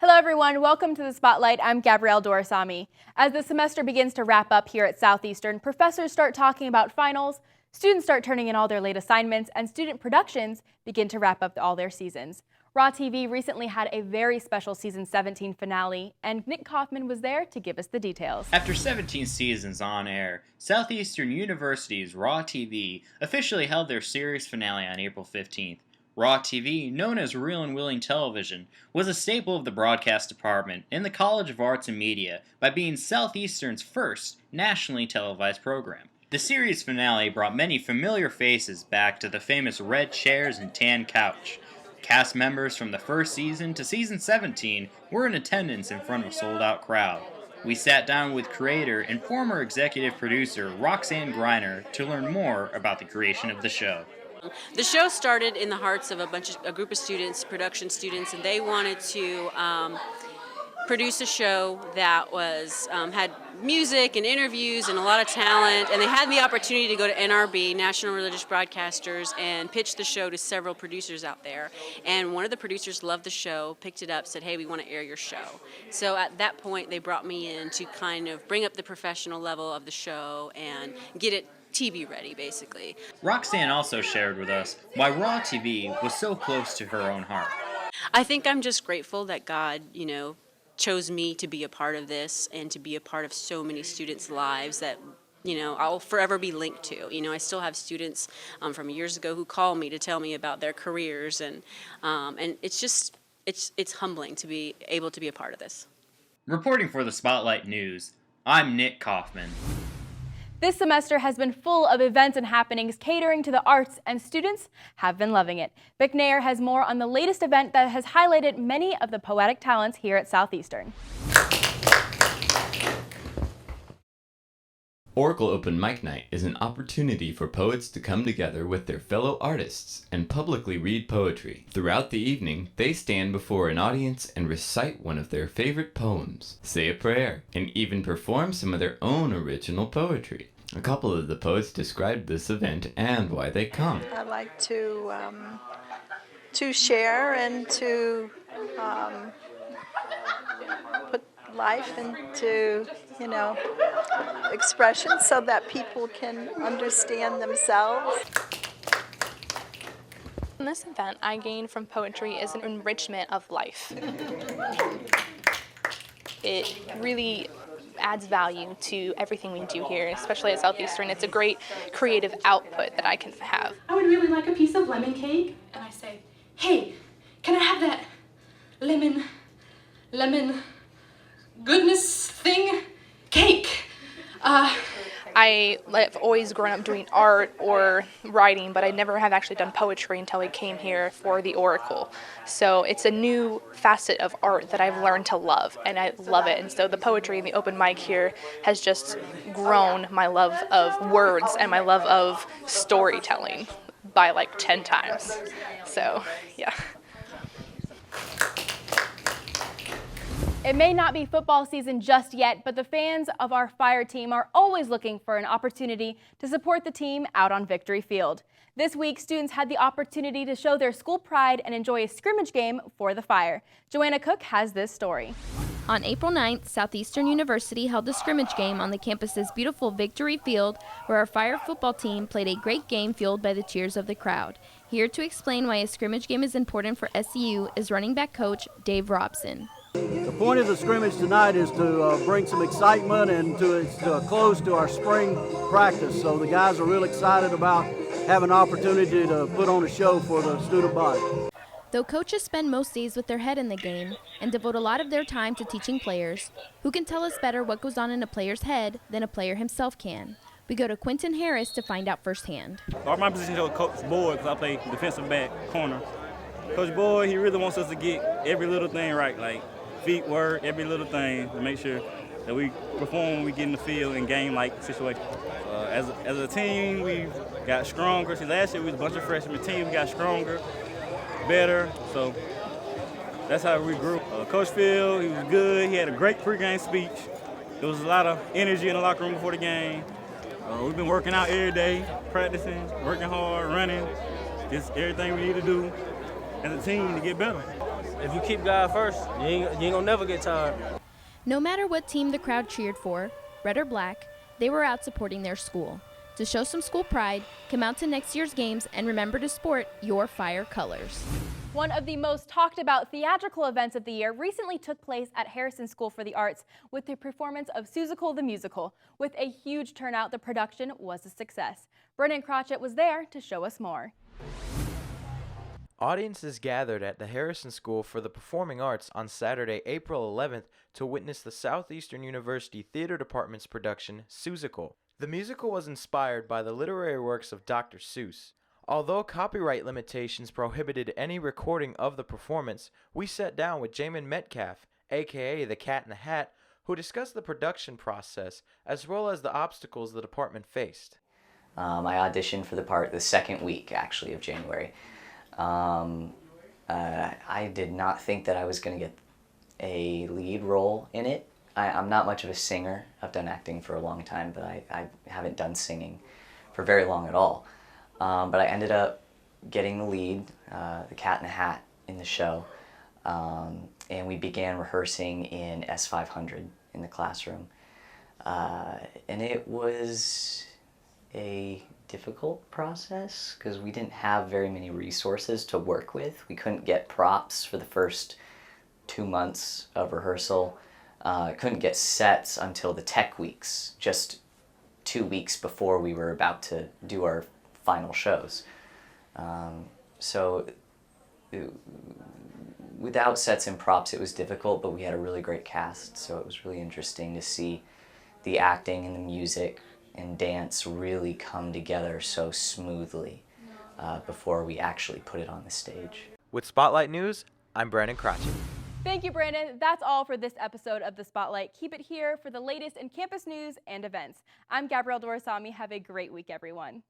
Hello everyone, welcome to the Spotlight. I'm Gabrielle Dorasami. As the semester begins to wrap up here at Southeastern, professors start talking about finals, students start turning in all their late assignments, and student productions begin to wrap up all their seasons. Raw TV recently had a very special season 17 finale, and Nick Kaufman was there to give us the details. After 17 seasons on air, Southeastern University's Raw TV officially held their series finale on April 15th. Raw TV, known as Real and Willing Television, was a staple of the broadcast department in the College of Arts and Media by being Southeastern's first nationally televised program. The series finale brought many familiar faces back to the famous red chairs and tan couch. Cast members from the first season to season 17 were in attendance in front of a sold-out crowd. We sat down with creator and former executive producer Roxanne Griner to learn more about the creation of the show. The show started in the hearts of a group of students, production students, and they wanted to produce a show that was had music and interviews and a lot of talent, and they had the opportunity to go to NRB, National Religious Broadcasters, and pitch the show to several producers out there. And one of the producers loved the show, picked it up, said, hey, we want to air your show. So at that point, they brought me in to kind of bring up the professional level of the show and get it TV ready, basically. Roxanne also shared with us why Raw TV was so close to her own heart. I think I'm just grateful that God, chose me to be a part of this and to be a part of so many students' lives that, I'll forever be linked to. I still have students from years ago who call me to tell me about their careers, and it's just, it's humbling to be able to be a part of this. Reporting for the Spotlight News, I'm Nick Kaufman. This semester has been full of events and happenings catering to the arts, and students have been loving it. McNair has more on the latest event that has highlighted many of the poetic talents here at Southeastern. Oracle Open Mic Night is an opportunity for poets to come together with their fellow artists and publicly read poetry. Throughout the evening, they stand before an audience and recite one of their favorite poems, say a prayer, and even perform some of their own original poetry. A couple of the poets described this event and why they come. I like to share and to put life into, expression so that people can understand themselves. In this event, I gain from poetry is an enrichment of life. It really adds value to everything we do here, especially at Southeastern. It's a great creative output that I can have. I would really like a piece of lemon cake, and I say, hey, can I have that lemon goodness thing cake? I've always grown up doing art or writing, but I never have actually done poetry until I came here for the Oracle. So it's a new facet of art that I've learned to love, and I love it. And so the poetry and the open mic here has just grown my love of words and my love of storytelling by like 10 times. So, yeah. It may not be football season just yet, but the fans of our fire team are always looking for an opportunity to support the team out on Victory Field. This week, students had the opportunity to show their school pride and enjoy a scrimmage game for the Fire. Joanna Cook has this story. On April 9th, Southeastern University held a scrimmage game on the campus's beautiful Victory Field, where our Fire football team played a great game fueled by the cheers of the crowd. Here to explain why a scrimmage game is important for SCU is running back coach Dave Robson. The point of the scrimmage tonight is to bring some excitement and to close to our spring practice. So the guys are real excited about having an opportunity to put on a show for the student body. Though coaches spend most days with their head in the game and devote a lot of their time to teaching players, who can tell us better what goes on in a player's head than a player himself can? We go to Quentin Harris to find out firsthand. My position is Coach Boyd because I play defensive back corner. Coach Boyd, he really wants us to get every little thing right, like feet work, every little thing to make sure that we perform when we get in the field in game-like situations. As a team, we got stronger. See, last year we was a bunch of freshman team. We got stronger, better. So that's how we grew. Coach Phil, he was good. He had a great pregame speech. There was a lot of energy in the locker room before the game. We've been working out every day, practicing, working hard, running, just everything we need to do as a team to get better. if you keep God first, you ain't gonna never get tired. No matter what team the crowd cheered for, red or black, they were out supporting their school. To show some school pride, come out to next year's games and remember to sport your Fire colors. One of the most talked about theatrical events of the year recently took place at Harrison School for the Arts with the performance of Seussical the Musical. With a huge turnout, the production was a success. Brennan Crotchett was there to show us more. Audiences gathered at the Harrison School for the Performing Arts on Saturday, April 11th to witness the Southeastern University Theater Department's production, Seussical. The musical was inspired by the literary works of Dr. Seuss. Although copyright limitations prohibited any recording of the performance, we sat down with Jamin Metcalf, aka the Cat in the Hat, who discussed the production process as well as the obstacles the department faced. I auditioned for the part the second week, actually, of January. I did not think that I was going to get a lead role in it. I'm not much of a singer. I've done acting for a long time, but I haven't done singing for very long at all. But I ended up getting the lead, the Cat in the Hat, in the show, and we began rehearsing in S500 in the classroom. And it was a difficult process because we didn't have very many resources to work with. We couldn't get props for the first 2 months of rehearsal. Couldn't get sets until the tech weeks, just 2 weeks before we were about to do our final shows. Without sets and props, it was difficult, but we had a really great cast, so it was really interesting to see the acting and the music and dance really come together so smoothly before we actually put it on the stage. With Spotlight News, I'm Brandon Crotchett. Thank you, Brandon. That's all for this episode of The Spotlight. Keep it here for the latest in campus news and events. I'm Gabrielle Dorsami. Have a great week, everyone.